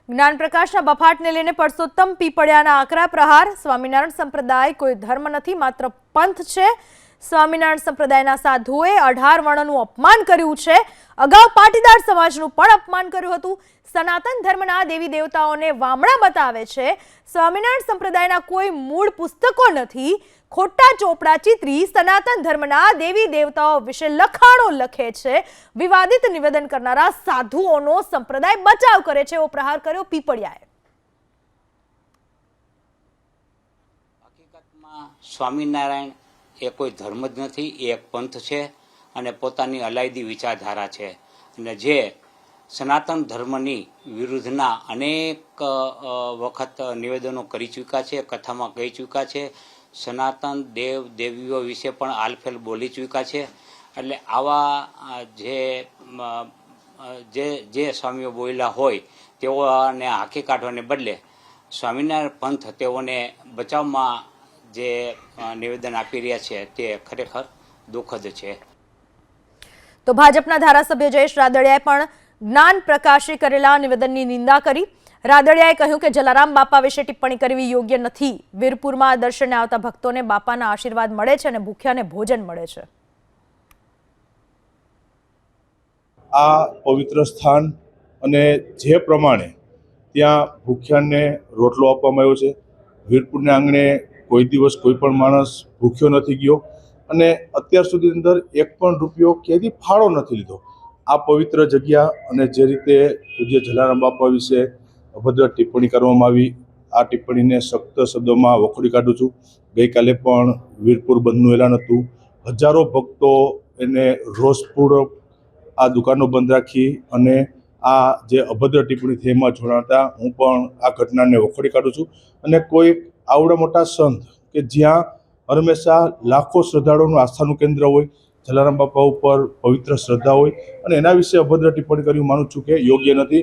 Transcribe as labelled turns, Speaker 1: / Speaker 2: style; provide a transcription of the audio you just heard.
Speaker 1: જ્ઞાન પ્રકાશના બફાટને લઈને પરસોત્તમ પીપળિયાના આકરા પ્રહાર। સ્વામિનારાયણ સંપ્રદાય કોઈ ધર્મ નથી, માત્ર પંથ છે। સ્વામિનારાયણ સંપ્રદાયના સાધુઓએ 18 વર્ણનું અપમાન કર્યું છે। અગાઉ પાટીદાર સમાજનું પણ અપમાન કર્યું હતું। સનાતન ધર્મના દેવી દેવતાઓને વામણા બતાવે છે। સ્વામિનારાયણ સંપ્રદાયના કોઈ મૂળ પુસ્તકો નથી, ખોટા ચોપડા ચિતરી સનાતન ધર્મના દેવી દેવતાઓ વિશે લખાણો લખે છે। વિવાદિત નિવેદન કરનારા સાધુઓનો સંપ્રદાય બચાવ કરે છે, એવો પ્રહાર કર્યો પીપળિયાએ।
Speaker 2: હકીકતમાં સ્વામિનારાયણ એ કોઈ ધર્મ જ નથી, એ એક પંથ છે અને પોતાની અલાયદી વિચારધારા છે અને જે સનાતન ધર્મની વિરુદ્ધના અનેક વખત નિવેદનો કરી ચૂક્યા છે, કથામાં કહી ચૂક્યા છે, સનાતન દેવ દેવીઓ વિશે પણ આલફેલ બોલી ચૂક્યા છે। એટલે આવા જે સ્વામીઓ બોલ્યા હોય તેઓને હાંકી કાઢવાને બદલે સ્વામિનારાયણ પંથ તેઓને બચાવમાં જે નિવેદન આપી રહ્યા છે તે ખરેખર દુઃખદ છે।
Speaker 1: તો ભાજપના ધારાસભ્ય જયેશ રાદડિયાએ પણ જ્ઞાન પ્રકાશે કરેલા નિવેદનની નિંદા કરી। રાદડિયાએ કહ્યું કે જલારામ બાપા વિશે ટિપ્પણી કરવી યોગ્ય નથી। વીરપુરમાં દર્શને આવતા ભક્તોને બાપાના આશીર્વાદ મળે છે અને ભૂખ્યાને ભોજન મળે છે।
Speaker 3: આ પવિત્ર સ્થાન અને જે પ્રમાણે ત્યાં ભૂખ્યાને રોટલો આપવામાં આવ્યો છે, વીરપુરના આંગણે કોઈ દિવસ કોઈ પણ માણસ ભૂખ્યો નથી ગયો અને અત્યાર સુધી અંદર એક પણ રૂપિયો ક્યાંથી ફાળો નથી લીધો। આ પવિત્ર જગ્યા અને જે રીતે પૂજ્ય જલારામ બાપા વિશે અભદ્ર ટિપ્પણી કરવામાં આવી, આ ટિપ્પણીને સખ્ત શબ્દોમાં વખોડી કાઢું છું। ગઈકાલે પણ વીરપુર બંધનું એલાન હતું, હજારો ભક્તો એને રોષપૂર્વક આ દુકાનો બંધ રાખી અને આ જે અભદ્ર ટિપ્પણી થઈ એમાં જોડાતા હું પણ આ ઘટનાને વખોડી કાઢું છું અને કોઈ આવડા મોટા સંત કે જ્યાં હંમેશા લાખો શ્રદ્ધાળુઓનું આસ્થાનું કેન્દ્ર હોય, જલારામ બાપા ઉપર પવિત્ર શ્રદ્ધા હોય અને એના વિશે અભદ્ર ટિપ્પણી કરી માનું છું કે યોગ્ય નથી।